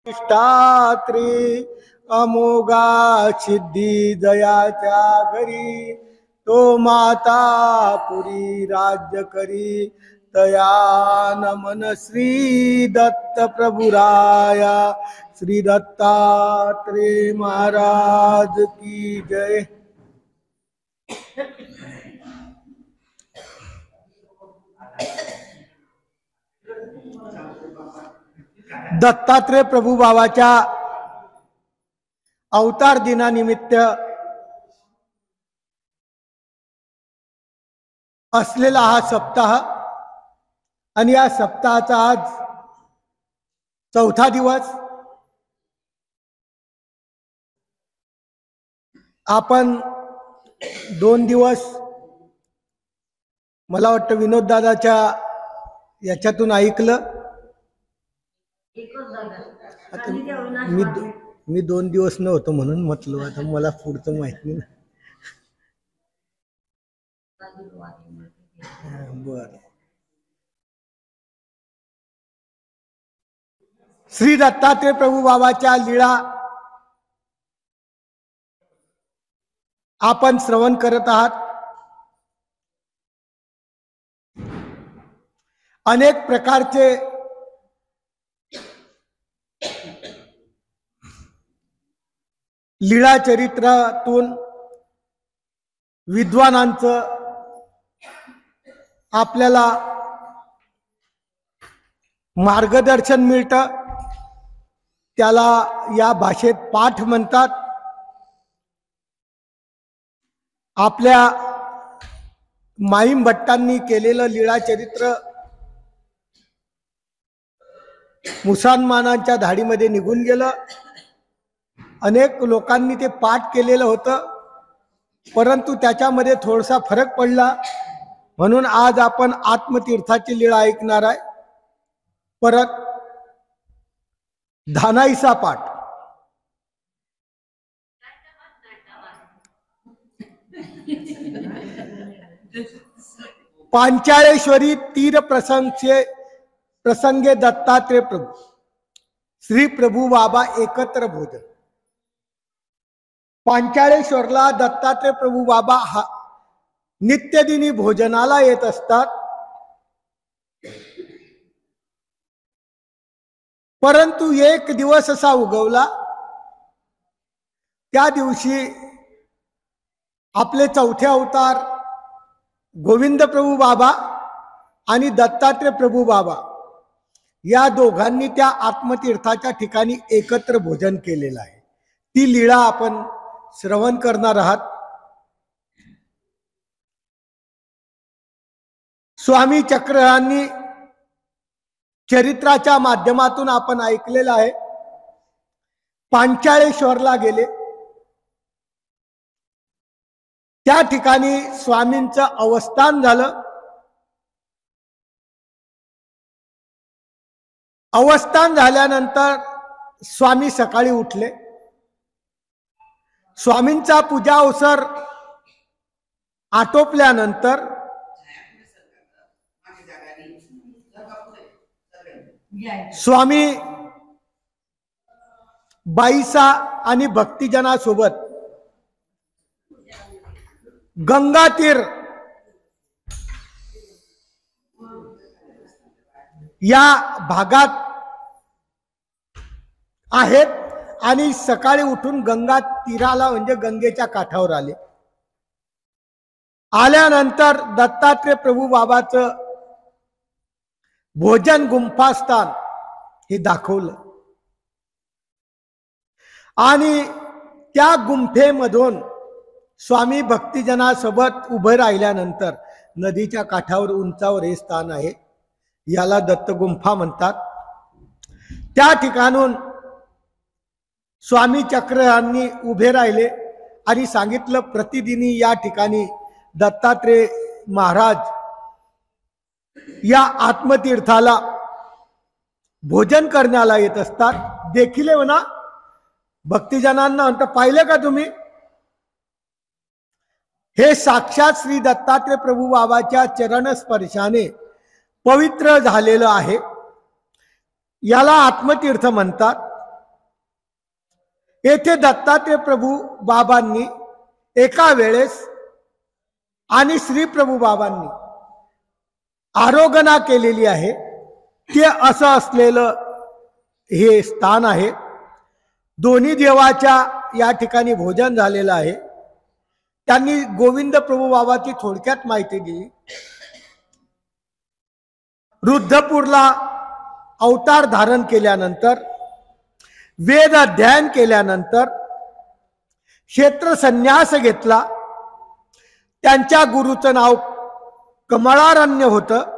इष्टात्री अमोगा सिद्धी जयाच्या घरी तो माता पुरी राज्य करी तया नमन श्री दत्त प्रभुराया श्री दत्तात्रेय महाराज की जय। दत्तात्रेय प्रभू बाबाच्या अवतार दिनानिमित्त असलेला हा सप्ताह आणि या सप्ताहाचा आज चौथा दिवस। आपण 2 दिवस मला वाटतं विनोद दादाच्या याच्यातून ऐकलं। आता मी 2 दिवस नव्हतो म्हणून म्हटलं, आता मला पुढचं माहिती नाही। बर, श्री दत्तात्रेय प्रभू बाबाच्या लीळा आपण श्रवण करत आहात। अनेक प्रकारचे लीळा चरित्रातून विद्वानांचं आपल्याला मार्गदर्शन मिळतं, त्याला या भाषेत पाठ म्हणतात। आपल्या माईम भट्टांनी केलेलं लीळा चरित्र मुसलमानांच्या धाडीमध्ये निघून गेलं। अनेक लोकांनी ते पाठ केलेलं होतं, परंतु त्याच्यामध्ये थोडासा फरक पडला, म्हणून आज आपण आत्मतीर्थाची लीळा ऐकणार आहे। परत धानाईचा पाठ, पांचाळेश्वरी तीर प्रसंगे दत्तात्रेय प्रभू श्री प्रभू बाबा एकत्र भोजन। पांचाळेश्वरला दत्तात्रेय प्रभू बाबा नित्यदिनी भोजनाला येत असतात, परंतु एक दिवस असा उगवला, त्या दिवशी आपले चौथे अवतार गोविंद प्रभू बाबा आणि दत्तात्रेय प्रभू बाबा या दोघांनी त्या आत्मतीर्थाच्या ठिकाणी एकत्र भोजन केलेलं आहे। ती लीळा आपण श्रवण करणार आहात। स्वामी चक्ररांनी चरित्राच्या माध्यमातून आपण ऐकलेलं आहे। पांचाळेश्वरला गेले, त्या ठिकाणी स्वामींचं अवस्थान झालं। अवस्थान झाल्यानंतर स्वामी सकाळी उठले। स्वामींचा पूजा अवसर आटोपल्यानंतर स्वामी बाईसा आणि भक्तिजनासोबत गंगा तीर या भागात आहेत आणि सकाळी उठून गंगा तीराला म्हणजे गंगेच्या काठावर आले। आल्यानंतर दत्तात्रेय प्रभू बाबाचं भोजन गुंफास्थान हे दाखवलं आणि त्या गुंफेमधून स्वामी भक्तिजनासोबत उभे राहिल्यानंतर नदीच्या काठावर उंचावर हे स्थान आहे, याला दत्तगुंफा म्हणतात। त्या ठिकाणून स्वामी चक्ररांनी उभे राहिले आणि सांगितलं, प्रतिदिनी या ठिकाणी दत्तात्रेय महाराज या आत्मतीर्थाला भोजन करण्याला येत असतात। देखील म्हणा भक्तिजनांना म्हणता, पाहिले का तुम्ही, हे साक्षात श्री दत्तात्रेय प्रभू बाबाच्या चरण स्पर्शाने पवित्र झालेलं आहे, याला आत्मतीर्थ म्हणतात। येथे दत्तात्रय प्रभू बाबांनी एका वेळेस आणि श्री प्रभू बाबांनी आरोगणा केलेली आहे। ते असं असलेलं हे स्थान आहे। दोन्ही देवाच्या या ठिकाणी भोजन झालेलं आहे। त्यांनी गोविंद प्रभू बाबाची थोडक्यात माहिती दिली। रुद्धपूरला अवतार धारण केल्यानंतर, वेद अध्ययन केल्यानंतर, क्षेत्र संन्यास घेतला। त्यांच्या गुरुचं नाव कमळारण्य होतं।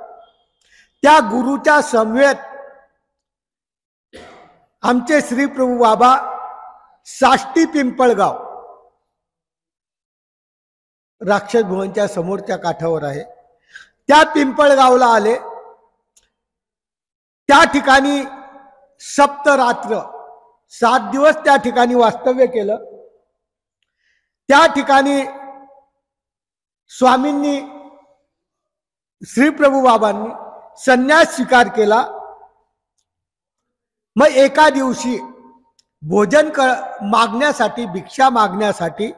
त्या गुरुच्या समवेत आमचे श्री प्रभू बाबा साष्टी पिंपळगाव राक्षस भुवनच्या समोरच्या काठावर आहे, त्या पिंपळगावला आले। त्या ठिकाणी सप्तरात्र 7 दिवस त्या ठिकाणी वास्तव्य केलं। त्या ठिकाणी स्वामींनी, श्री प्रभू बाबांनी संन्यास स्वीकार केला। मग एका दिवशी भोजन मागण्यासाठी, भिक्षा मागण्यासाठी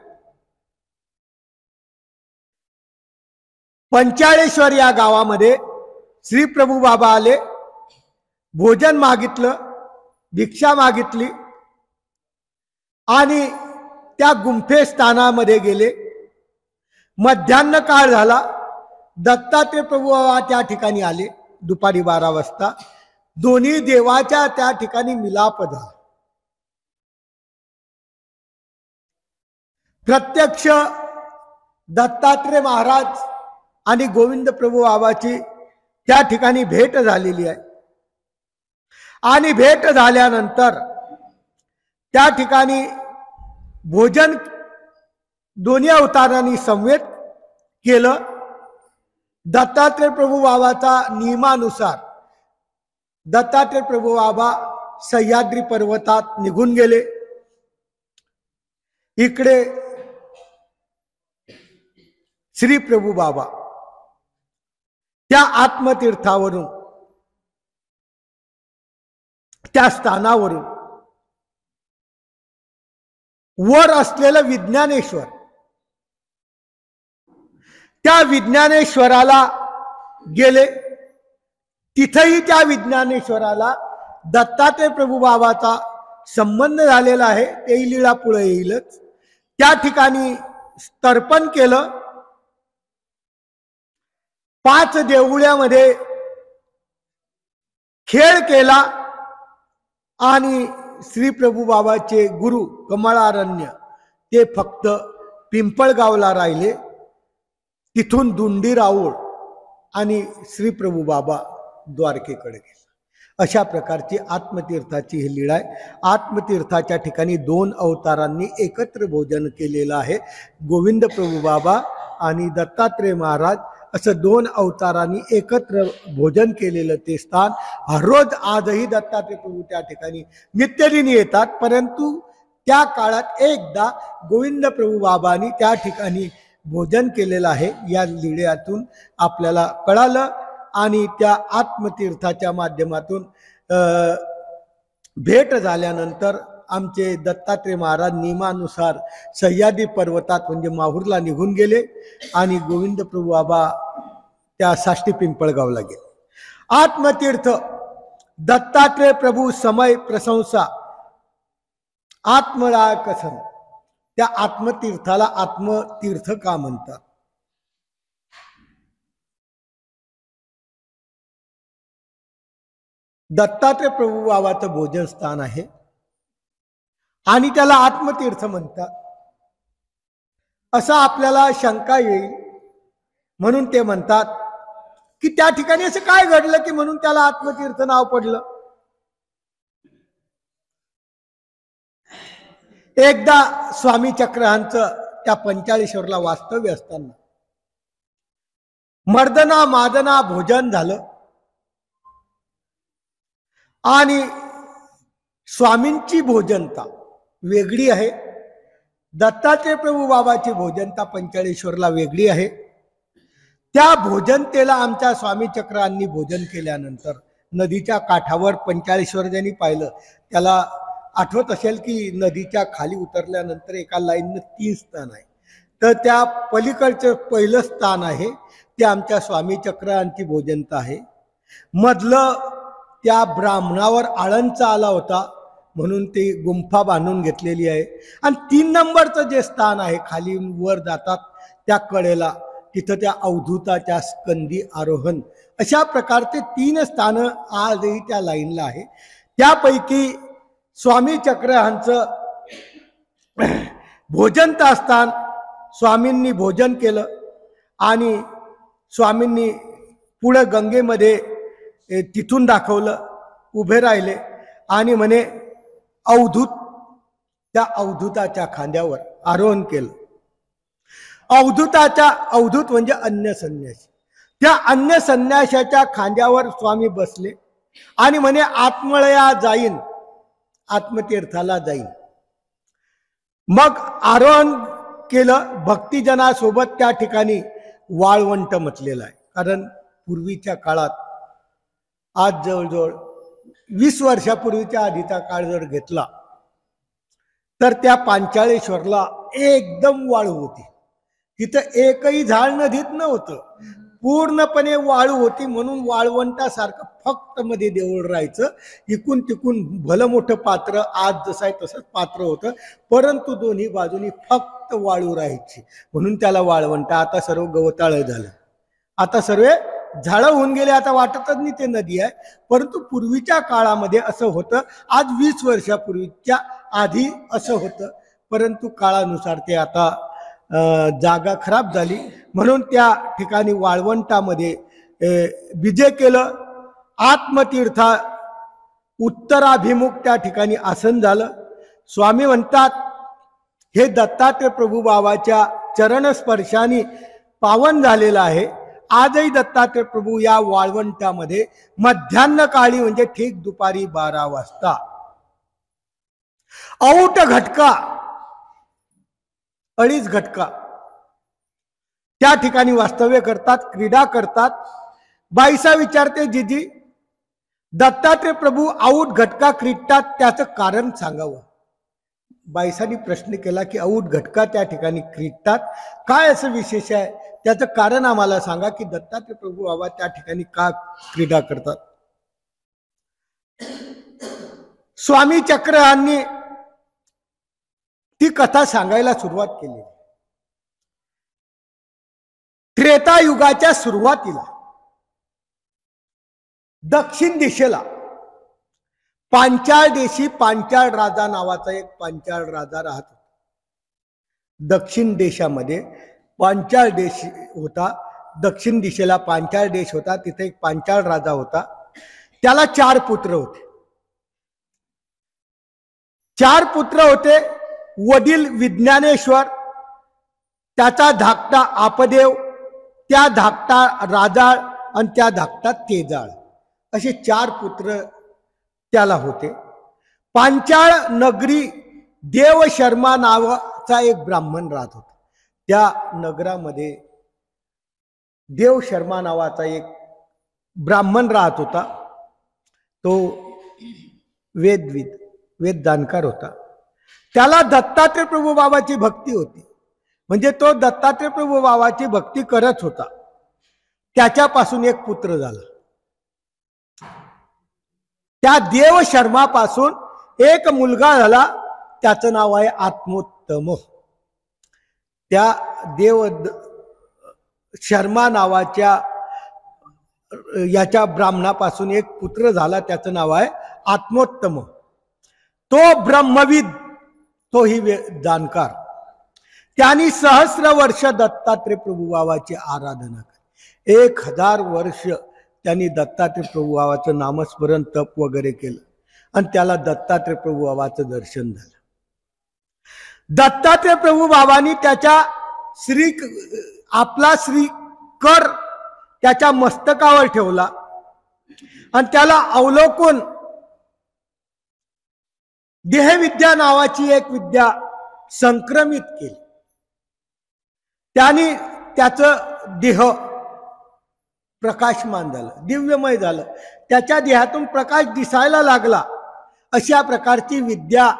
पंचाळेश्वर या गावामध्ये श्री प्रभू बाबा आले। भोजन मागितलं, भिक्षा मागितली आणि त्या गुंफे स्थानामध्ये गेले। मध्यान्ह काळ झाला। दत्तात्रय प्रभू बाबा त्या ठिकाणी आले दुपारी 12 वाजता। दोन्ही देवाच्या त्या ठिकाणी मिलाप झाला। प्रत्यक्ष दत्तात्रय महाराज आणि गोविंद प्रभू बाबाची त्या ठिकाणी भेट झालेली आहे। आणि भेट झाल्यानंतर त्या ठिकाणी भोजन दोन्ही अवतारांनी समवेत केलं। दत्तात्रय प्रभू बाबाचा नियमानुसार दत्तात्रय प्रभू बाबा सह्याद्री पर्वतात निघून गेले। इकडे श्री प्रभू बाबा त्या आत्मतीर्थावरून, त्या स्थानावरून वर असलेलं विज्ञानेश्वर, त्या विज्ञानेश्वराला गेले। तिथेही त्या विज्ञानेश्वराला दत्तात्रय प्रभू बाबाचा संबंध झालेला आहे। तेही लीळा पुढे येईलच। त्या ठिकाणी तर्पण केलं। 5 देवळ्यामध्ये खेळ केला आणि श्री प्रभू बाबाचे गुरु कमळारण्य ते फक्त पिंपळगावला राहिले। तिथून दुंडी राऊळ आणि श्री प्रभू बाबा द्वारकेकडे गेले। अशा प्रकारची आत्मतीर्थाची ही लीळा आहे। आत्मतीर्थाच्या ठिकाणी 2 अवतारांनी एकत्र भोजन केलेलं आहे। गोविंद प्रभू बाबा आणि दत्तात्रय महाराज असं 2 अवतारांनी एकत्र भोजन केलेलं ते स्थान हर रोज आजही दत्तात्रय प्रभू त्या ठिकाणी नित्यदिनी येतात। परंतु त्या काळात एकदा गोविंद प्रभू बाबांनी त्या ठिकाणी भोजन केलेलं आहे। या लीळ्यातून आपल्याला कळालं आणि त्या आत्मतीर्थाच्या माध्यमातून भेट झाल्यानंतर आमचे दत्तात्रय महाराज नियमानुसार सह्याद्री पर्वतात म्हणजे माहूरला निघून गेले आणि गोविंद प्रभू बाबा त्या साष्टी पिंपळगावला गेले। आत्मतीर्थ दत्तात्रय प्रभू समय प्रशंसा आत्मराय कथन, त्या आत्मतीर्थाला आत्मतीर्थ का म्हणतात? दत्तात्रय प्रभू बाबाचं भोजन स्थान आहे आणि त्याला आत्मतीर्थ म्हणतात असं आपल्याला शंका येईल। म्हणून ते म्हणतात की त्या ठिकाणी असं काय घडलं की म्हणून त्याला आत्मतीर्थ नाव पडलं। एकदा स्वामी चक्रहांचं त्या पंचाळेश्वरला वास्तव्य असताना मर्दना मादना भोजन झालं आणि स्वामींची भोजनता वेगळी आहे, दत्तात्रय प्रभू बाबाची भोजनता पंचाळेश्वरला वेगळी आहे। त्या भोजनतेला आमच्या स्वामी चक्रांनी भोजन केल्यानंतर नदीच्या काठावर पंचाळेश्वर ज्यांनी पाहिलं त्याला आठवत असेल की नदीच्या खाली उतरल्यानंतर एका लाईननं 3 स्थान आहे. तर त्या पलीकडचं पहिलं स्थान आहे ते आमच्या स्वामी चक्रांती भोजनता आहे. मधलं त्या ब्राह्मणावर आळंचा आला होता म्हणून ती गुंफा बांधून घेतलेली आहे. आणि 3 नंबरचं जे स्थान आहे खाली वर जातात त्या कडेला, तिथं त्या अवधूताच्या स्कंदी आरोहण, अशा प्रकारचे 3 स्थानं आजही त्या लाईनला आहे. त्यापैकी स्वामी चक्रहांचं भोजनता स्थान स्वामींनी भोजन केलं आणि स्वामींनी पुढे गंगेमध्ये तिथून दाखवलं, उभे राहिले आणि म्हणे अवधूत, त्या अवधूताच्या खांद्यावर आरोहण केलं. अवधूत म्हणजे अन्य संन्यासी, त्या अन्य संन्याशाच्या खांद्यावर स्वामी बसले आणि म्हणे आत्मळया जाईन, आत्मतीर्थाला जाईन. मग आरोहण केलं. भक्तिजनासोबत त्या ठिकाणी वाळवंट म्हटलेलं आहे. कारण पूर्वीच्या काळात, आज जवळजवळ 20 वर्षापूर्वीच्या आधीचा काळ जर घेतला तर त्या पांचाळेश्वरला एकदम वाळू होती. तिथं एकही झाड नदीत नव्हतं, पूर्णपणे वाळू होती. म्हणून वाळवंटासारखं फक्त मध्ये देऊळ राहायचं. इकून तिकून भलं मोठं पात्र, आज जसं आहे तसंच पात्र होतं, परंतु दोन्ही बाजूनी फक्त वाळू राहायची, म्हणून त्याला वाळवंट. आता सर्व गवताळ झालं, आता सर्व झाडं होऊन गेले, आता वाटतच नाही ते नदी आहे. परंतु पूर्वीच्या काळामध्ये असं होतं. आज 20 वर्षापूर्वीच्या आधी असं होतं, परंतु काळानुसार ते आता जागा खराब झाली, म्हणून त्या ठिकाणी वाळवंटामध्ये विजय केलं. आत्मतीर्था उत्तराभिमुख त्या ठिकाणी आसन झालं. स्वामी म्हणतात, हे दत्तात्रय प्रभू बाबाच्या चरणस्पर्शाने पावन झालेलं आहे. आजही दत्तात्रय प्रभू या वाळवंटामध्ये मध्यान्ह काळी म्हणजे ठीक दुपारी 12 वाजता औट घटका, 2.5 घटका त्या ठिकाणी वास्तव्य करतात, क्रीडा करतात. बाईसा विचारते, जीजी दत्तात्रय प्रभू औट घटका क्रीडतात, त्याचं कारण सांगावं. बाईसांनी प्रश्न केला की औट घटका त्या ठिकाणी क्रीडतात, काय असं विशेष आहे, त्याचं कारण आम्हाला सांगा की दत्तात्रय प्रभू बाबा त्या ठिकाणी का क्रीडा करतात. स्वामी चक्रहांनी ती कथा सांगायला सुरुवात केली. त्रेतायुगाच्या सुरुवातीला दक्षिण दिशेला पांचाळ देशी पांचाळ राजा नावाचा एक पांचाळ राजा राहत होता. दक्षिण देशामध्ये पांचाळ देश होता, दक्षिण दिशेला पांचाळ देश होता, तिथे एक पांचाळ राजा होता. त्याला 4 पुत्र होते. 4 पुत्र होते. वडील विज्ञानेश्वर, त्याचा धाकटा आपदेव, त्या धाकटा राजाळ आणि त्या धाकटा तेजाळ, असे 4 पुत्र त्याला होते. पांचाळ नगरी देव शर्मा नावाचा एक ब्राह्मण राहत होता. त्या नगरामध्ये देव शर्मा नावाचा एक ब्राह्मण राहत होता. तो वेद जाणकार होता. त्याला दत्तात्रय प्रभू बाबाची भक्ती होती, म्हणजे तो दत्तात्रय प्रभू बाबाची भक्ती करत होता. त्याच्यापासून एक पुत्र झाला. त्या देव शर्मापासून एक मुलगा झाला, त्याचं नाव आहे आत्मोत्तम. त्या देव शर्मा नावाच्या याच्या ब्राह्मणापासून एक पुत्र झाला, त्याचं नाव आहे आत्मोत्तम. तो ब्रह्मविद, तोही जाणकार. त्यांनी सहस्र वर्ष दत्तात्रय प्रभू बाबाची आराधना केली. 1000 वर्ष त्यांनी दत्तात्रय प्रभू बाबाचं नामस्मरण तप वगैरे केलं आणि त्याला दत्तात्रय प्रभू बाबाचं दर्शन झालं. दत्तात्रय प्रभू बाबांनी त्याच्या आपला श्री कर त्याच्या मस्तकावर ठेवला आणि त्याला अवलोकून देहविद्या नावाची एक विद्या संक्रमित केली. त्याने त्याचं देह प्रकाशमान झालं, दिव्यमय झालं. त्याच्या देहातून प्रकाश दिसायला लागला अशा प्रकारची विद्या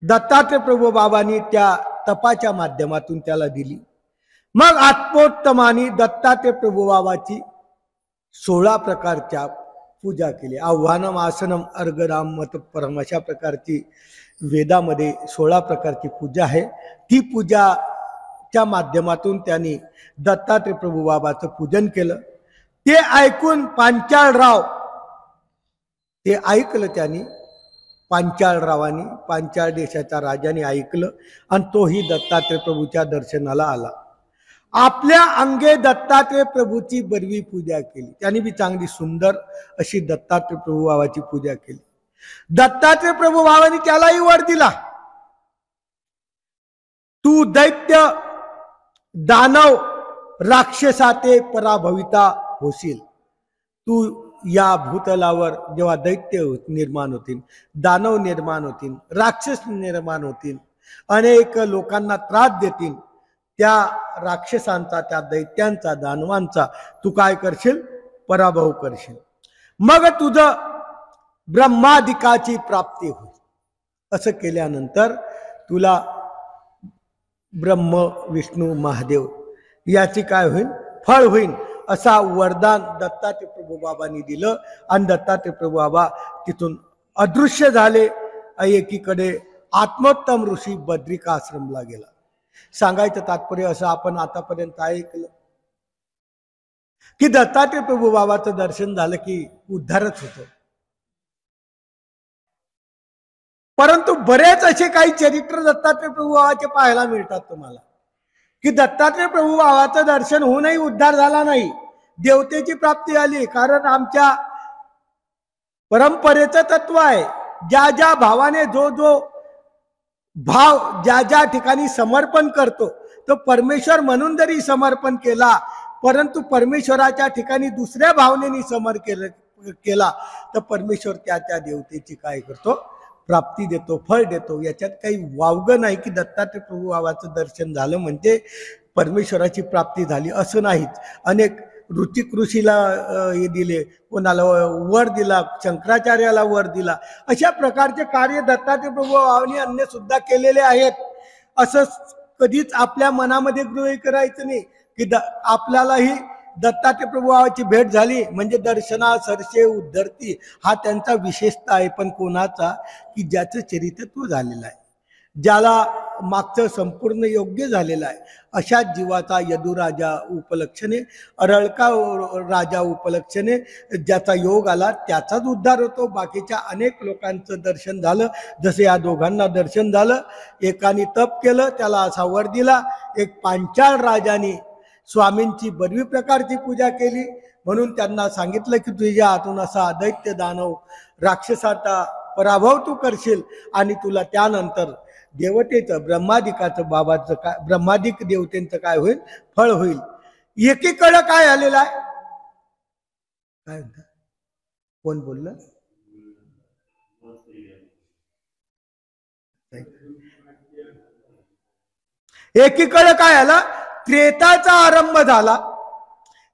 दत्तात्रय प्रभू बाबांनी त्या तपाच्या माध्यमातून त्याला दिली. मग आत्मोत्तमाने दत्तात्रय प्रभू बाबाची 16 प्रकारच्या पूजा केली. आव्हानम आसनम अर्घराम मत परम अशा प्रकारची वेदामध्ये 16 प्रकारची पूजा आहे. ती पूजाच्या माध्यमातून त्यांनी दत्तात्रय प्रभू बाबाचं पूजन केलं. ते ऐकून पांचाळराव ते ऐकलं. त्यांनी पांचाळरावांनी पांचाळ देशाच्या राजाने ऐकलं आणि तोही दत्तात्रय प्रभूच्या दर्शनाला आला. आपल्या अंगे दत्तात्रय प्रभूची बरवी पूजा केली. त्यांनी बी चांगली सुंदर अशी दत्तात्रय प्रभू बाबाची पूजा केली. दत्तात्रय प्रभू बाबांनी त्यालाही वर दिला, तू दैत्य दानव राक्षसाते पराभविता होशील. तू या भूतलावर जेव्हा दैत्य निर्माण होतील, दानव निर्माण होतील, राक्षस निर्माण होतील, अनेक लोकांना त्रास देतील, त्या राक्षसांचा, त्या दैत्यांचा, दानवांचा तू काय करशील? पराभव करशील. मग तुझं ब्रह्मादिकाची प्राप्ती होईल. असं केल्यानंतर तुला ब्रह्म विष्णू महादेव याची काय होईल? फळ होईल. असा वरदान दत्तात्रय प्रभू बाबांनी दिलं आणि दत्तात्रय प्रभू बाबा तिथून अदृश्य झाले. एकीकडे आत्मोत्तम ऋषी बद्रिका आश्रमला गेला. सांगायचं तात्पर्य असं, आपण आतापर्यंत ऐकलं की दत्तात्रय प्रभू बाबाचं दर्शन झालं की उद्धारच होतं. परंतु बरेच असे काही चरित्र दत्तात्रय प्रभू बाबाचे पाहायला मिळतात तुम्हाला, की दत्तात्रय प्रभू बाबाचं दर्शन होऊनही उद्धार झाला नाही, देवतेची प्राप्ती झाली. कारण आमच्या परंपरेचं तत्व आहे, ज्या ज्या भावाने जो जो भाव ज्या ज्या ठिकाणी समर्पण करतो तो परमेश्वर म्हणून जरी समर्पण केला, परंतु परमेश्वराच्या ठिकाणी दुसऱ्या भावनेने केला तर परमेश्वर त्या त्या देवतेची काय करतो? प्राप्ती देतो, फळ देतो. याच्यात काही वावगं नाही की दत्तात्रय प्रभू बाबाचं दर्शन झालं म्हणजे परमेश्वराची प्राप्ती झाली, असं नाहीच. अनेक ऋतिक ऋषीला हे दिले, कोणाला वर दिला, शंकराचार्याला वर दिला. अशा प्रकारचे कार्य दत्तात्रय प्रभू बाबांनी अन्य सुद्धा केलेले आहेत. असं कधीच आपल्या मनामध्ये गृहीत करायचं नाही की आपल्यालाही दत्तात्रय प्रभू बाबाची भेट झाली म्हणजे दर्शना सरसे उद्धरती हा त्यांचा विशेषता आहे. पण कोणाचा? की ज्याचं चरित्रत्व झालेलं आहे, ज्याला मागचं संपूर्ण योग्य झालेलं आहे, अशा जीवाचा यदुराजा उपलक्षणे, अरळका राजा उपलक्षणे ज्याचा योग आला त्याचाच उद्धार होतो. बाकीच्या अनेक लोकांचं दर्शन झालं, जसे या दोघांना दर्शन झालं. एकाने तप केलं, त्याला असा वर दिला. एक पांचाळ राजाने स्वामींची बरवी प्रकारची पूजा केली, म्हणून त्यांना सांगितलं की तुझ्या हातून असा दैत्य दानव राक्षसाचा पराभव तू करशील आणि तुला त्यानंतर देवतेचं, ब्रह्मादिकाचं, बाबाचं काय, ब्रह्मादिक देवतेंचं काय होईल? फळ होईल. एकीकडं काय आलेलं आहे? काय म्हणतात? कोण बोललं? एकीकडे काय आलं? त्रेताचा आरंभ झाला,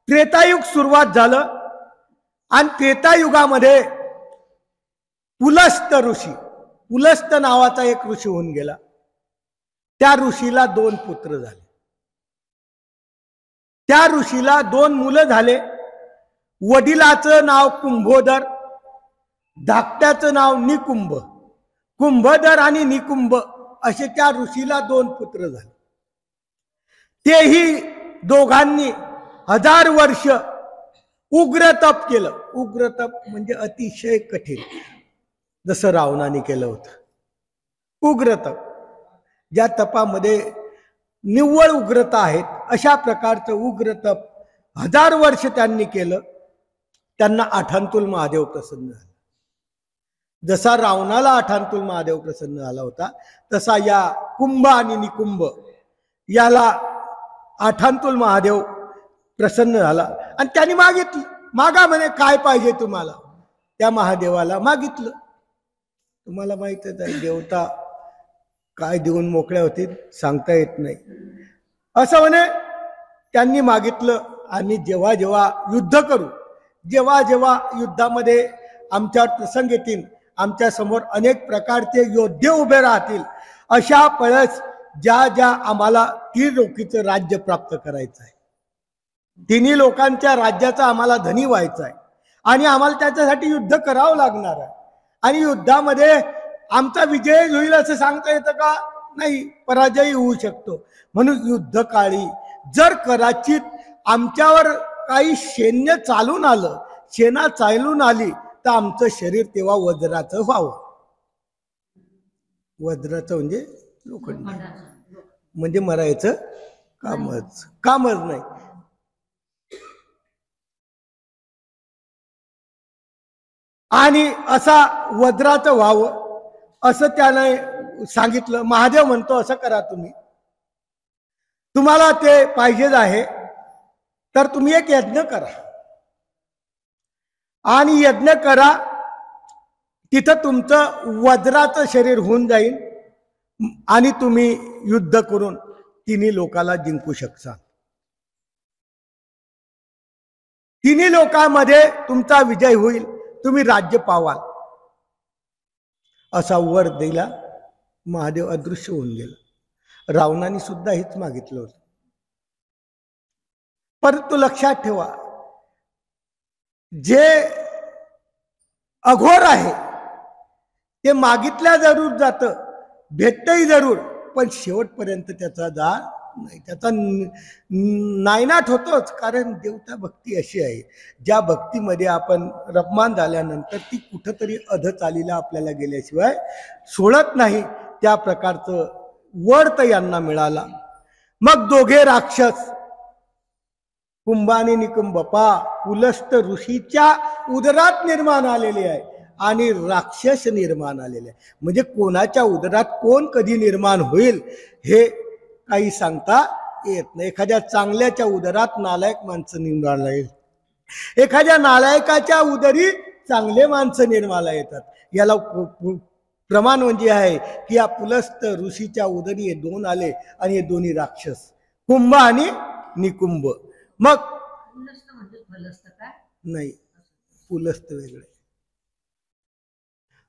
त्रेतायुग सुरुवात झालं आणि त्रेतायुगामध्ये पुलस्त ऋषी, पुलस्त नावाचा एक ऋषी होऊन गेला. त्या ऋषीला 2 पुत्र झाले. त्या ऋषीला 2 मुलं झाले. वडिलाचं नाव कुंभोदर, धाकट्याचं नाव निकुंभ. कुंभोदर आणि निकुंभ असे त्या ऋषीला 2 पुत्र झाले. तेही दोघांनी 1000 वर्ष उग्र तप केलं. उग्र तप म्हणजे अतिशय कठीण, जसं रावणाने केलं होतं उग्र तप. ज्या तपामध्ये निव्वळ उग्रता आहेत अशा प्रकारचं उग्र तप 1000 वर्ष त्यांनी केलं. त्यांना आठांतुल महादेव प्रसन्न झाला. जसा रावणाला आठांतुल महादेव प्रसन्न झाला होता तसा या कुंभ आणि निकुंभ याला आठांतुल महादेव प्रसन्न झाला आणि त्यांनी मागितलं, मागा म्हणे काय पाहिजे तुम्हाला. त्या महादेवाला मागितलं. तुम्हाला माहितच आहे देवता काय देऊन मोकळ्या होतील सांगता येत नाही. असं म्हणे त्यांनी मागितलं. आम्ही जेव्हा जेव्हा युद्ध करू, जेव्हा जेव्हा युद्धामध्ये आमच्यावर प्रसंग येतील, आमच्या समोर अनेक प्रकारचे योद्धे उभे राहतील, अशा पळस ज्या ज्या आम्हाला 3 लोकीचं राज्य प्राप्त करायचं आहे, 3 लोकांच्या राज्याचा आम्हाला धनी व्हायचा आहे आणि आम्हाला त्याच्यासाठी युद्ध करावं लागणार आहे. आणि युद्धामध्ये आमचा विजय होईल असं सांगता येतं का? नाही, पराजय होऊ शकतो. म्हणून युद्धकाळी जर कदाचित आमच्यावर काही सैन्य चालून आलं, सेना चालून आली, तर आमचं शरीर तेव्हा वज्राचं व्हावं. वज्राचं म्हणजे लोखंड, म्हणजे मरायचं कामच नाही. आणि असा वज्राचं व्हावं असं त्याने सांगितलं. महादेव म्हणतो असं करा, तुम्हाला ते पाहिजेच आहे तर तुम्ही एक यज्ञ करा आणि यज्ञ करा, तिथं तुमचं वज्राचं शरीर होऊन जाईल आणि तुम्ही युद्ध करून 3 लोकाला जिंकू शकता. 3 लोकांमध्ये तुमचा विजय होईल, तुम्ही राज्य पावाल, असा वर दिला. महादेव अदृश्य होऊन गेला. रावणाने सुद्धा हेच मागितलं होतं. परंतु लक्षात ठेवा, जे अघोर आहे ते मागितल्या जरूर जातं, भेटतही जरूर, पण शेवटपर्यंत त्याचा जा नाही, त्याचा नायनाट होतोच. कारण देवता भक्ती अशी आहे, ज्या भक्तीमध्ये आपण रममान झाल्यानंतर ती कुठंतरी अधचालीला आपल्याला गेल्याशिवाय सोडत नाही. त्या प्रकारचं वर तर यांना मिळाला. मग दोघे राक्षस, कुंभ आणि निकुंभ, पुलस्त ऋषीच्या उदरात निर्माण आलेले आहे आणि राक्षस निर्माण आलेले आहे. म्हणजे कोणाच्या उदरात कोण कधी निर्माण होईल हे काही सांगता येत नाही. एखाद्या चांगल्याच्या उदरात नालायक माणसं निर्माण येईल, एखाद्या नालायकाच्या उदरी चांगले माणसं निर्माला येतात. याला प्रमाण म्हणजे आहे की या पुलस्त ऋषीच्या उदरी हे 2 आले आणि हे दोन्ही राक्षस, कुंभ आणि निकुंभ. मग नाही, पुलस्त वेगळे.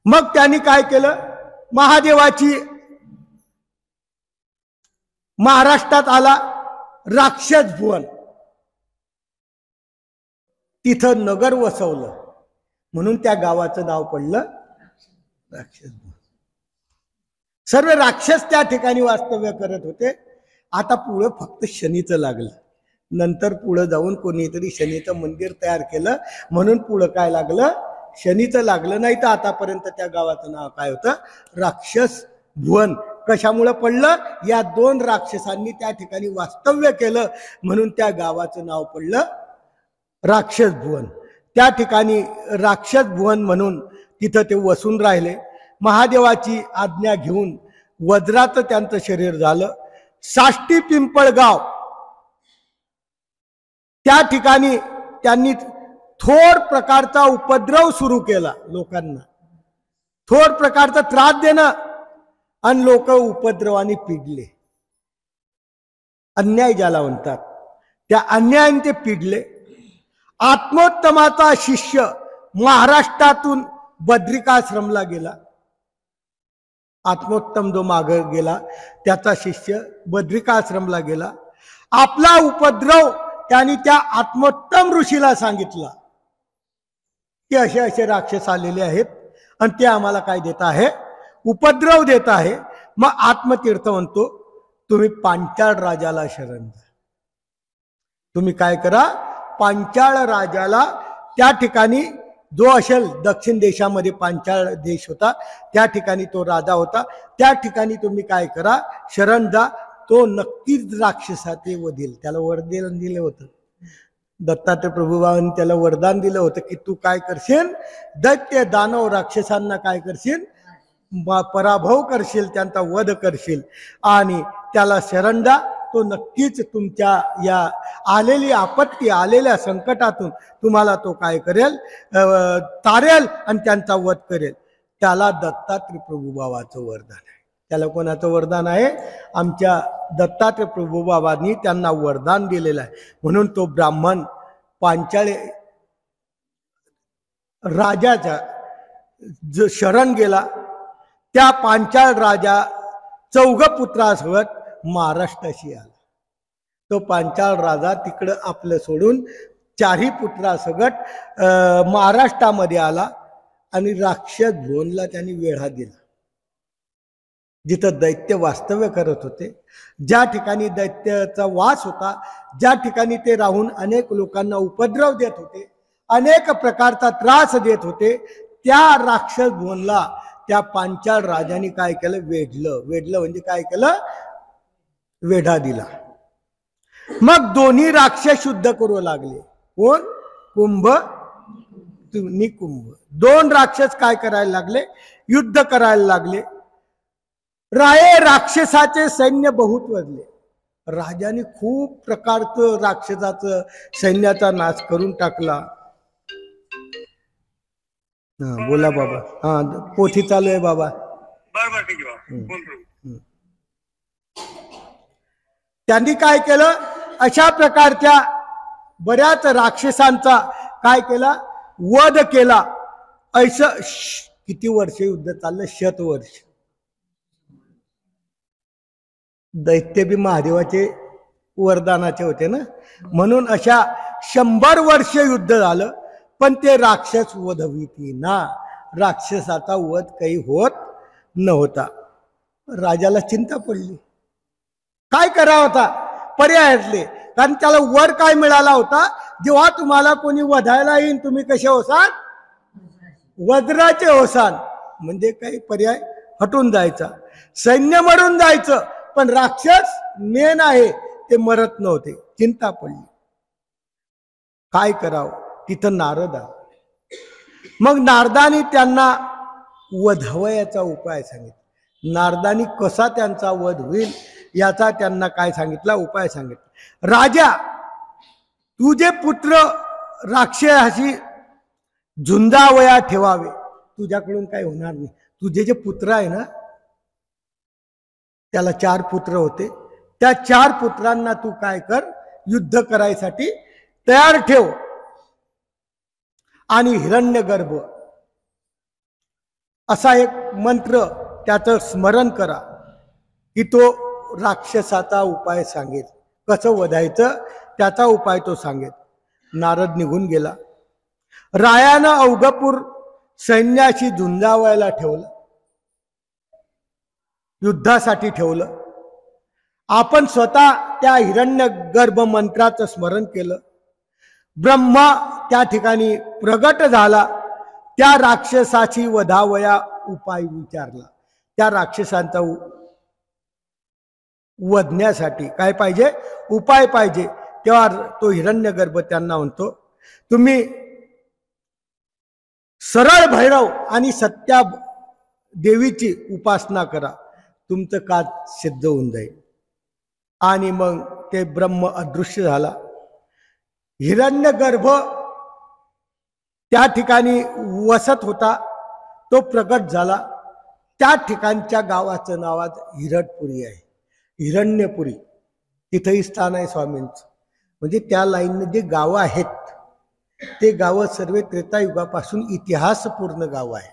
मग त्यांनी काय केलं? महादेवाची महाराष्ट्रात आला राक्षस भुवन, तिथं नगर वसवलं, म्हणून त्या गावाचं नाव पडलं राक्षस भुवन. सर्व राक्षस त्या ठिकाणी वास्तव्य करत होते. आता पुढं फक्त शनीचं लागलं. नंतर पुढं जाऊन कोणीतरी शनीचं मंदिर तयार केलं, म्हणून पुढं काय लागलं? शनीचं लागलं. नाही तर आतापर्यंत त्या गावाचं नाव काय होतं? राक्षस भुवन. कशामुळे पडलं? या 2 राक्षसांनी त्या ठिकाणी वास्तव्य केलं, म्हणून त्या गावाचं नाव पडलं राक्षस भुवन. त्या ठिकाणी राक्षस भुवन म्हणून तिथं ते वसून राहिले. महादेवाची आज्ञा घेऊन वज्राचं त्यांचं शरीर झालं. साष्टी पिंपळगाव त्या ठिकाणी त्यांनी थोर प्रकारचा उपद्रव सुरू केला. लोकांना थोर प्रकारचा त्रास देणं, आणि लोक उपद्रवाने पिडले. अन्याय ज्याला म्हणतात त्या अन्यायाने ते पिडले. आत्मोत्तमाचा शिष्य महाराष्ट्रातून बद्रिकाश्रमला गेला. आत्मोत्तम जो माग गेला त्याचा शिष्य बद्रिकाश्रमला गेला. आपला उपद्रव त्यांनी त्या आत्मोत्तम ऋषीला सांगितला की असे असे राक्षस आलेले आहेत आणि ते आम्हाला काय देत आहे? उपद्रव देत आहे. मग आत्मतीर्थ म्हणतो, तुम्ही पांचाळ राजाला शरण जा. तुम्ही काय करा? पांचाळ राजाला, त्या ठिकाणी जो असेल दक्षिण देशामध्ये पांचाळ देश होता, त्या ठिकाणी तो राजा होता, त्या ठिकाणी तुम्ही काय करा? शरण जा. तो नक्कीच राक्षसाचे वधील. त्याला वरदान दिलं होतं. दत्तात्रय प्रभुबाबांनी त्याला वरदान दिलं होतं की तू काय करशील? दैत्य दानव राक्षसांना काय करशील? पराभव करशील, त्यांचा वध करशील आणि त्याला शरण जा. तो नक्कीच तुमच्या या आलेली आपत्ती, आलेल्या संकटातून तुम्हाला तो काय करेल? तारेल आणि त्यांचा वध करेल. त्याला दत्तात्रय प्रभुबाबाचं वरदान आहे. त्याला कोणाचं वरदान आहे? आमच्या दत्तात्रय प्रभुबाबांनी त्यांना वरदान दिलेलं आहे. म्हणून तो ब्राह्मण पांचाळ राजाच्या शरण गेला, त्या पांचाळ राजा 4 पुत्रासोबत महाराष्ट्राशी आला. तो पांचाळ राजा तिकडं आपलं सोडून 4 पुत्रासकट महाराष्ट्रामध्ये आला आणि राक्षस भुवनला त्यांनी वेढा दिला. जिथं दैत्य वास्तव्य करत होते, ज्या ठिकाणी दैत्याचा वास होता, ज्या ठिकाणी ते राहून अनेक लोकांना उपद्रव देत होते, अनेक प्रकारचा त्रास देत होते, त्या राक्षस भुवनला त्या पांचाळ राजाने काय केलं? वेढलं म्हणजे काय केलं? वेढा दिला. मग दोन्ही राक्षस युद्ध करू लागले. कोण? कुंभ निकुंभ. 2 राक्षस काय करायला लागले? युद्ध करायला लागले. राये राक्षसाचे सैन्य बहुत वाढले. राजाने खूप प्रकारचं राक्षसाचं सैन्याचा नाश करून टाकला. बोला बाबा. पोथी चालू आहे बाबा. बरोबर, ठीक आहे बाबा. त्यांनी काय केलं? अशा प्रकारच्या बऱ्याच राक्षसांचा काय केला? वध केला. ऐसं किती वर्ष युद्ध चाललं? 100 वर्ष. दैत्य बी महादेवाचे वरदानाचे होते ना, म्हणून अशा 100 वर्ष युद्ध झालं, पण ते राक्षस वधविती ना. राक्षसाचा वध काही होत नव्हता. राजाला चिंता पडली. काय करावं होता? पर्याय असले, कारण त्याला वर काय मिळाला होता? जेव्हा तुम्हाला कोणी वधायला येईल तुम्ही कसे होसाल? वज्राचे होसाल. म्हणजे काही पर्याय हटून जायचा, सैन्य मरून जायचं, पण राक्षस मेन आहे ते मरत नव्हते. चिंता पडली, काय करावं? तिथं नारद आला. मग नारदानी त्यांना वधावयाचा उपाय सांगितला. नारदानी कसा त्यांचा वध होईल याचा त्यांना काय सांगितला? उपाय सांगितला. राजा, तुझे पुत्र राक्षसाशी झुंजावया ठेवावे. तुझ्याकडून काय होणार नाही. तुझे जे पुत्र आहे ना, त्याला 4 पुत्र होते, त्या 4 पुत्रांना तू काय कर? युद्ध करायसाठी तयार ठेव. आणि हिरण्यगर्भ असा एक मंत्र त्याचं स्मरण करा की तो राक्षसाचा उपाय सांगेल. कसं वधायचं त्याचा उपाय तो सांगेल. नारद निघून गेला. रायानं अवघपूर सैन्याशी झुंजावायला ठेवलं, युद्धासाठी ठेवलं. आपण स्वतः त्या हिरण्यगर्भ मंत्राचं स्मरण केलं. ब्रह्मा त्या ठिकाणी प्रगट झाला. त्या राक्षसाची वधावया उपाय विचारला. त्या राक्षसांचा वधण्यासाठी काय पाहिजे? उपाय पाहिजे. तेव्हा तो हिरण्यगर्भ त्यांना म्हणतो, तुम्ही सरळ भैरव आणि सत्या देवीची उपासना करा, तुमचं काज सिद्ध होऊन जाईल. आणि मग ते ब्रह्म अदृश्य झाला. हिरण्यगर्भ त्या ठिकाणी वसत होता, तो प्रगट झाला. त्या ठिकाणच्या गावाचं नाव आज हिरटपुरी आहे, हिरण्यपुरी. तिथंही स्थान आहे स्वामींचं. म्हणजे त्या लाईनने जे गावं आहेत ते गावं सर्व त्रेतायुगापासून इतिहासपूर्ण गावं आहे.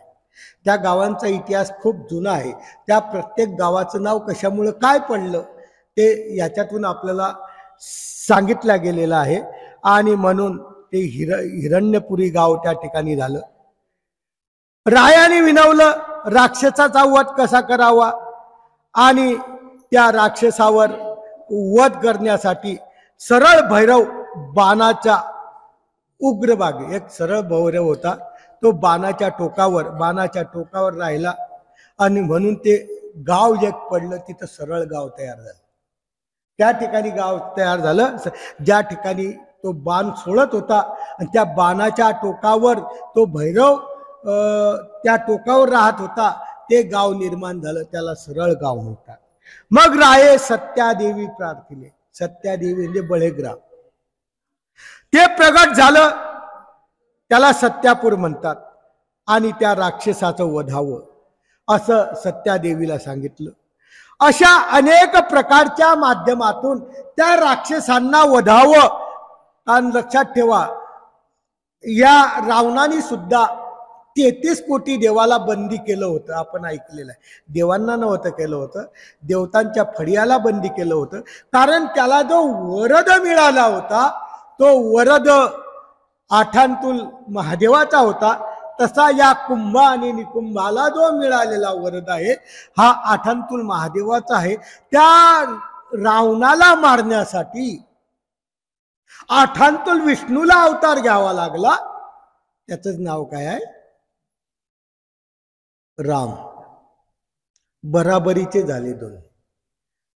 त्या गावांचा इतिहास खूप जुना आहे. त्या प्रत्येक गावाचं नाव कशामुळं काय पडलं ते याच्यातून आपल्याला सांगितलं गेलेलं आहे. आणि म्हणून ते हिरण्यपुरी गाव त्या ठिकाणी झालं. रायाने विनवलं राक्षसाचा वध कसा करावा, आणि त्या राक्षसावर वध करण्यासाठी सरळ भैरव बाणाच्या उग्र बागे, एक सरळ भैरव होता, तो बाणाच्या टोकावर राहिला. आणि म्हणून ते गाव जे पडलं तिथं सरळ गाव तयार झालं. त्या ठिकाणी गाव तयार झालं ज्या ठिकाणी तो बाण सोडत होता, आणि त्या बाणाच्या टोकावर तो भैरव त्या टोकावर राहत होता. ते गाव निर्माण झालं, त्याला सरळ गाव म्हणतात. मग राये सत्यादेवी प्रार्थिले. सत्यादेवी म्हणजे बळेग्राम. ते प्रगट झालं, त्याला सत्यापूर म्हणतात. आणि त्या राक्षसाचं वधावं असं सत्यादेवीला सांगितलं. अशा अनेक प्रकारच्या माध्यमातून त्या राक्षसांना वधावं. आणि लक्षात ठेवा, या रावणाने सुद्धा 33 कोटी देवाला बंदी केलं होतं, आपण ऐकलेलं आहे. देवांना नव्हतं केलं होतं, देवतांच्या फडियाला बंदी केलं होतं. कारण त्याला जो वरद मिळाला होता तो वरद आठांतुल महादेवाचा होता. तसा या कुंभ आणि निकुंभाला जो मिळालेला वरद आहे हा आठांतुल महादेवाचा आहे. त्या रावणाला मारण्यासाठी आठांतुल विष्णूला अवतार घ्यावा लागला. त्याचं नाव काय आहे? राम. बराबरीचे झाले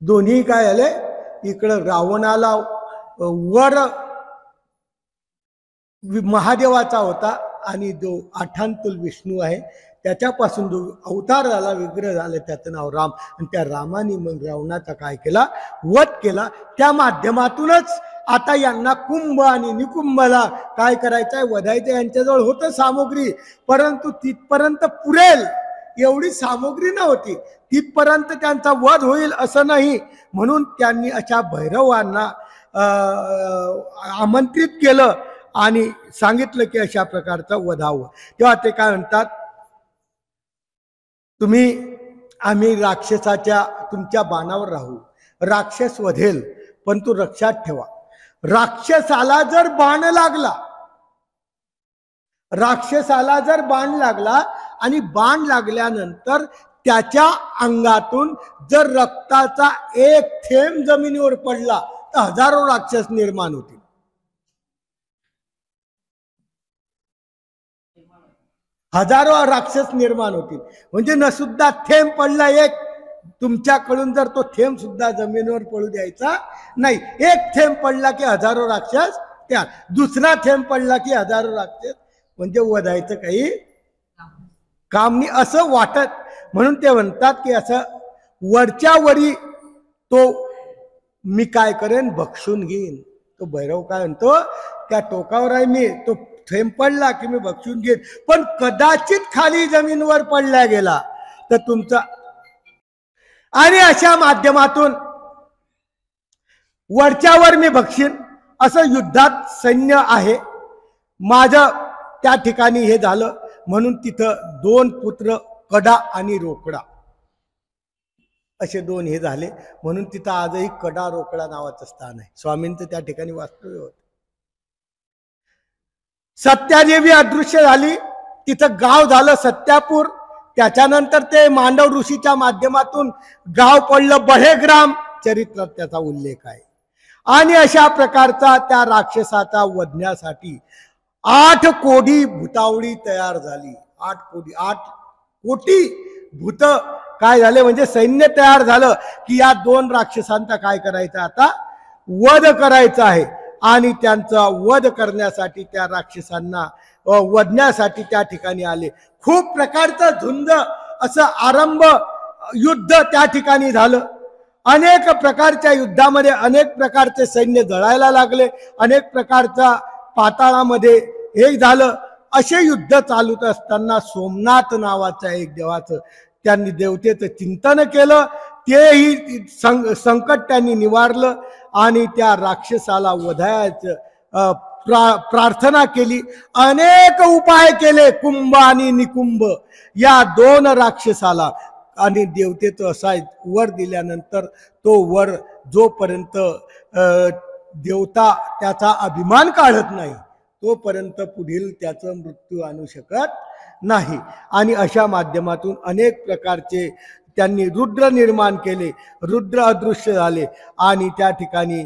दोन्ही काय झाले? इकडं रावणाला वर महादेवाचा होता आणि जो आठांतुल विष्णू आहे त्याच्यापासून जो अवतार झाला, विग्रह झाला, त्याचं नाव राम. आणि त्या रामाने मग रावणाचा काय केला? वध केला. त्या माध्यमातूनच आता यांना कुंभ आणि निकुंभला काय करायचंय? वधायचं. यांच्याजवळ होतं सामग्री, परंतु तिथपर्यंत पुरेल एवढी सामग्री नव्हती. तिथपर्यंत त्यांचा वध होईल असं नाही. म्हणून त्यांनी अशा भैरवांना आमंत्रित केलं आणि सांगितलं की अशा प्रकारचं वधावं. तेव्हा ते काय म्हणतात? आम्ही राक्षसाच्या तुमच्या बाणावर राहू, राक्षस वधेल, पण तू लक्षात ठेवा, राक्षसाला जर बाण लागला आणि बाण लागल्यानंतर त्याच्या अंगातून जर रक्ताचा एक थेंब जमिनीवर पडला तर हजारो राक्षस निर्माण होतील. हजारो राक्षस निर्माण होतील. म्हणजे न सुद्धा थेंब पडला एक, तुमच्याकडून जर तो थेंब सुद्धा जमिनीवर पडू द्यायचा नाही. एक थेंब पडला की हजारो राक्षस, त्या दुसरा थेंब पडला की हजारो राक्षस. म्हणजे वधायचं काही काम नाही असं वाटत. म्हणून ते म्हणतात की असं वरच्या वरी तो मी काय करेन? भक्षून घेईन. तो भैरव काय म्हणतो? त्या टोकावर आहे मी, तो थेंब पडला की मी भक्षून घेईन. पण कदाचित खाली जमीनवर पडला गेला तर तुमचा. आणि अशा माध्यमातून वरच्यावर मी भक्षीन असं युद्धात सैन्य आहे माझं. त्या ठिकाणी हे झालं. म्हणून तिथं 2 पुत्र, कडा आणि रोकडा, असे 2 हे झाले. म्हणून तिथं आजही कडा रोकडा नावाचं स्थान आहे. स्वामींचं त्या ठिकाणी वास्तव्य होतं. सत्यादेवी अदृश्य झाली, तिथं गाव झालं सत्यापूर. त्याच्यानंतर ते मांडव ऋषीच्या माध्यमातून गाव पडलं बहेग्राम. चरित्रात त्याचा उल्लेख आहे. आणि अशा प्रकारचा त्या राक्षसाचा वधण्यासाठी 8 कोटी भूतावळी तयार झाली. 8 कोटी भूत काय झाले? म्हणजे सैन्य तयार झालं की या 2 राक्षसांचा काय करायचं? आता वध करायचा आहे. आणि त्यांचा वध करण्यासाठी त्या राक्षसांना वधण्यासाठी त्या ठिकाणी आले. खूप प्रकारचं झुंज असं आरंभ युद्ध त्या ठिकाणी झालं. अनेक प्रकारच्या युद्धामध्ये अनेक प्रकारचे सैन्य जळायला लागले. अनेक प्रकारचा पाताळामध्ये हे झालं. असे युद्ध चालूत असताना सोमनाथ नावाच्या एक देवाचं त्यांनी देवतेचं चिंतन केलं. तेही संकट त्यांनी निवारलं आणि त्या राक्षसाला वधायचं प्रार्थना केली. अनेक उपाय केले कुंभ आणि निकुंभ या 2 राक्षसाला. आणि देवतेचं असा वर दिल्यानंतर तो वर जोपर्यंत देवता त्याचा अभिमान काढत नाही तोपर्यंत पुढील त्याचं मृत्यू आणू शकत नाही. आणि अशा माध्यमातून अनेक प्रकारचे त्यांनी रुद्र निर्माण केले. रुद्र अदृश्य झाले आणि त्या ठिकाणी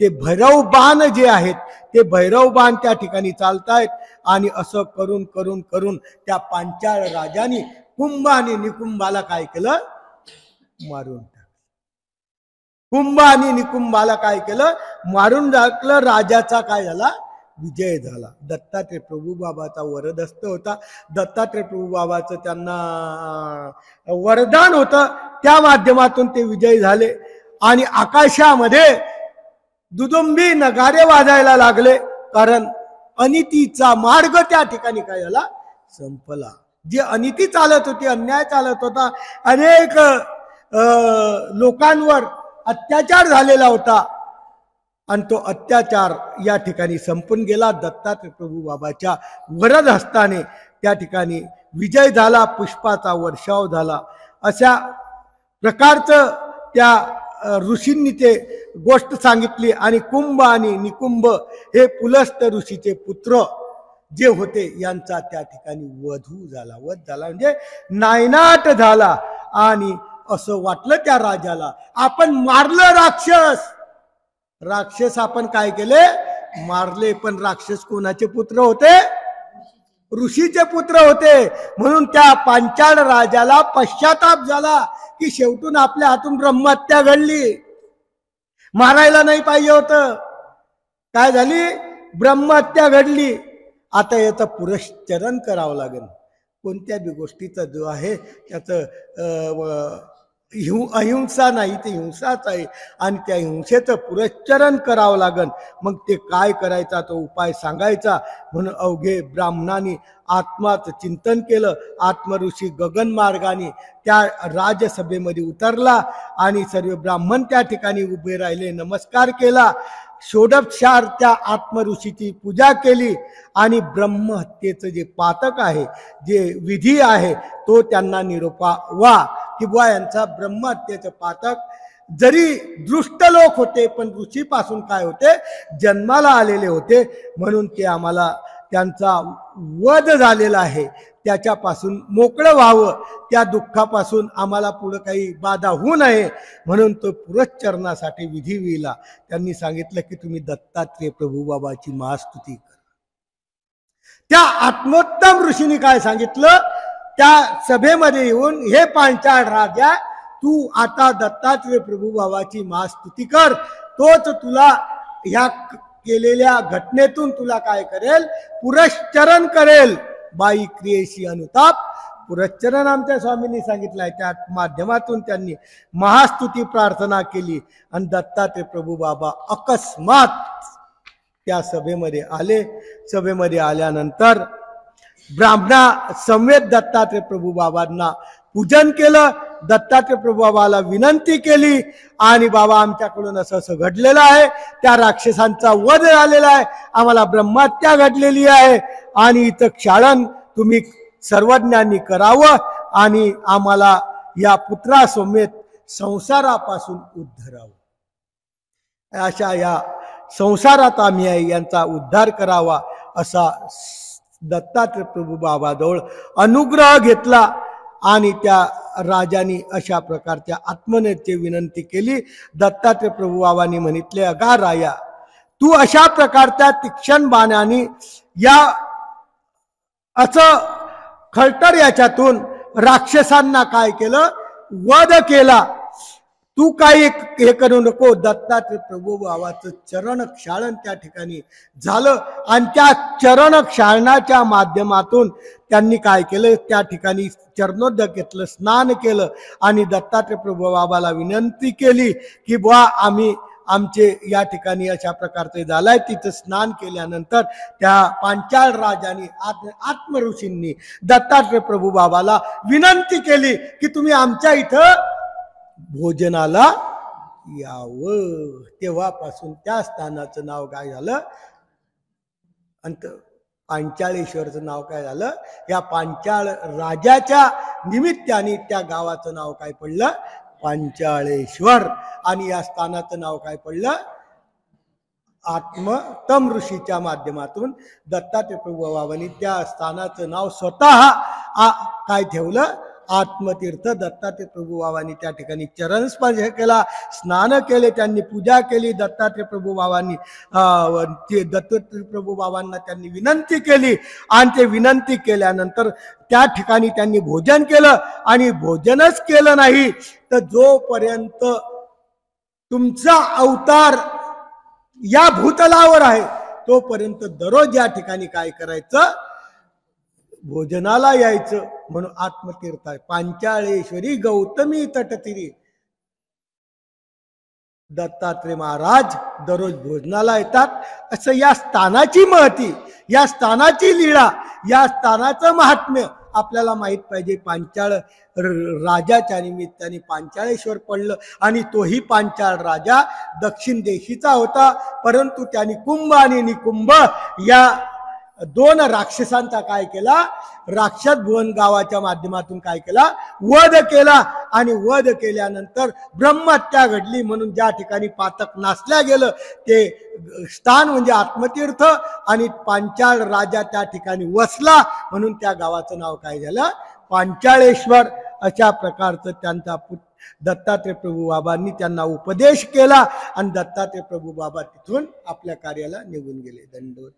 ते भैरव बाण जे आहेत ते भैरव बाण त्या ठिकाणी चालतायत. आणि असं करून करून करून त्या पांचाळ राजांनी कुंभ आणि निकुंभाला काय केलं? मारून टाकलं. कुंभ आणि निकुंभाला काय केलं? मारून टाकलं. राजाचा काय झाला? विजय झाला. दत्तात्रय प्रभू बाबाचा वरदहस्त होता. दत्तात्रय प्रभू बाबाचं त्यांना वरदान होतं. त्या माध्यमातून ते विजयी झाले. आणि आकाशामध्ये दुदुंबी नगारे वाजायला लागले. कारण अनितीचा मार्ग त्या ठिकाणी काय झाला? संपला. जी अनिती चालत होती, अन्याय चालत होता, अनेक लोकांवर अत्याचार झालेला होता आणि तो अत्याचार या ठिकाणी संपून गेला. दत्तात्रय प्रभू बाबाच्या वरद हस्ताने त्या ठिकाणी विजय झाला, पुष्पाचा वर्षाव झाला. अशा प्रकारचं त्या ऋषींनी ते गोष्ट सांगितली. आणि कुंभ आणि निकुंभ हे पुलस्त ऋषीचे पुत्र जे होते यांचा त्या ठिकाणी वध झाला म्हणजे नायनाट झाला. आणि असं वाटलं त्या राजाला, आपण मारलं राक्षस आपण काय केले, मारले. पण राक्षस कोणाचे पुत्र होते, ऋषीचे पुत्र होते. म्हणून त्या पांचाळ राजाला पश्चाताप झाला की शेवटून आपल्या हातून ब्रह्महत्या घडली, मारायला नाही पाहिजे होतं. काय झाली, ब्रह्महत्या घडली. आता याचं पुरश्चरण करावं लागेल. कोणत्या बी गोष्टीचा जो आहे त्याचं अहिंसा नाही, ते हिंसाच आहे. आणि त्या हिंसेचं पुरश्चरण करावं लागेल. मग ते काय करायचा तो उपाय सांगायचा. म्हणून अवघे ब्राह्मणांनी आत्माचं चिंतन केलं. आत्मऋषी गगन मार्गाने त्या राजसभेमध्ये उतरला आणि सर्व ब्राह्मण त्या ठिकाणी उभे राहिले, नमस्कार केला. षोडशोपचार त्या आत्मऋषीची पूजा केली आणि ब्रह्महत्येचं जे पातक आहे, जे विधी आहे, तो त्यांना निरोपावा की बुवा यांचा ब्रह्महत्येचं पातक. जरी दृष्ट लोक होते पण ऋषीपासून काय होते, जन्माला आलेले होते. म्हणून ते आम्हाला त्यांचा वध झालेला आहे, त्याच्यापासून मोकळं व्हावं, त्या दुःखापासून आम्हाला पुढं काही बाधा होऊ नये. म्हणून तो पुरश्चरणासाठी विधी विला. त्यांनी सांगितलं की तुम्ही दत्तात्रेय प्रभू बाबाची महास्तुती करा. त्या आत्मोत्तम ऋषींनी काय सांगितलं, त्या सभेमध्ये येऊन, हे पांचाळ राजा, तू आता दत्तात्रेय प्रभू बाबाची महास्तुती कर. तोच तुला ह्या केलेल्या घटनेतून तुला काय करेल, पुरश्चरण करेल. बाई क्रियेशी अनुताप पुरश्चरण आमच्या स्वामींनी सांगितलं आहे. त्या माध्यमातून त्यांनी महास्तुती प्रार्थना केली आणि दत्तात्रेय प्रभू बाबा अकस्मात त्या सभेमध्ये आले. सभेमध्ये आल्यानंतर ब्राह्मणा समेत दत्तात्रेय प्रभू बाबांना पूजन केलं. दत्तात्रेय प्रभू बाबाला विनंती केली आणि बाबा आमच्याकडून असं घडलेलं आहे, त्या राक्षसांचा वध झालेला आहे, आम्हाला ब्रह्महत्या घडलेली आहे आणि इथं क्षालन तुम्ही सर्वज्ञांनी करावं आणि आम्हाला या पुत्रासमेत संसारापासून उद्धरावं. अशा या संसारात आम्ही यांचा उद्धार करावा असा दत्तात्रेय प्रभू बाबाजवळ अनुग्रह घेतला. आणि त्या राजाने अशा प्रकारच्या आत्मनेची विनंती केली. दत्तात्रेय प्रभू बाबांनी म्हटले, अगा राया, तू अशा प्रकारच्या तीक्ष्ण बाणाने या असं खळतर याच्यातून राक्षसांना काय केलं, वध केला. तू काही हे करू नको. दत्तात्रेय प्रभू बाबाचं चरण क्षालन त्या ठिकाणी झालं आणि त्या चरण क्षालनाच्या माध्यमातून त्यांनी काय केलं, त्या ठिकाणी चरणोदक घेतलं, स्नान केलं आणि दत्तात्रेय प्रभू बाबाला विनंती केली की बुवा आम्ही आमचे या ठिकाणी अशा प्रकारचे झालाय. तिथं स्नान केल्यानंतर त्या पांचाळ राजाने आत्मऋषींनी दत्तात्रेय प्रभू बाबाला विनंती केली की तुम्ही आमच्या इथं भोजनाला यावं. तेव्हापासून त्या स्थानाचं नाव काय झालं, अंत पांचाळेश्वरचं नाव काय झालं. या पांचाळ राजाच्या निमित्ताने त्या गावाचं नाव काय पडलं, पांचाळेश्वर. आणि या स्थानाचं नाव काय पडलं, आत्मोत्तम ऋषीच्या माध्यमातून दत्तात्रेय प्रभू बाबांनी त्या स्थानाचं नाव स्वतः काय ठेवलं, आत्मतीर्थ. दत्तात्रेय प्रभू बाबांनी त्या ठिकाणी चरण स्पर्श केला, स्नान केले, त्यांनी पूजा केली. दत्तात्रेय प्रभू बाबांनी दत्तात्रेय प्रभू बाबांना त्यांनी विनंती केली आणि ते विनंती केल्यानंतर त्या ठिकाणी त्यांनी भोजन केलं. आणि भोजनच केलं नाही तर जोपर्यंत तुमचा अवतार या भूतलावर आहे तोपर्यंत दररोज या ठिकाणी काय करायचं, भोजनाला यायचं. म्हणून आत्मतीर्थ आहे. पांचाळेश्वरी गौतमी तटतीरी दत्तात्रेय महाराज दररोज भोजनाला येतात. असं या स्थानाची महती, या स्थानाची लीळा, या स्थानाचं महात्म्य आपल्याला माहित पाहिजे. पांचाळ राजाच्या निमित्ताने पांचाळेश्वर पडलं आणि तोही पांचाळ राजा दक्षिण देशीचा होता. परंतु त्यांनी कुंभ आणि निकुंभ या दोन राक्षसांचा काय केला, राक्षस भुवन गावाच्या माध्यमातून काय केला, वध केला. आणि वध केल्यानंतर ब्रह्महत्या घडली. म्हणून ज्या ठिकाणी पातक नाचल्या गेलं ते स्थान म्हणजे आत्मतीर्थ, आणि पांचाळ राजा त्या ठिकाणी वसला. म्हणून त्या गावाचं नाव काय झालं, पांचाळेश्वर. अशा प्रकारचं त्यांचा दत्तात्रय प्रभू बाबांनी त्यांना उपदेश केला आणि दत्तात्रय प्रभू बाबा तिथून आपल्या कार्याला निघून गेले. दंडवत.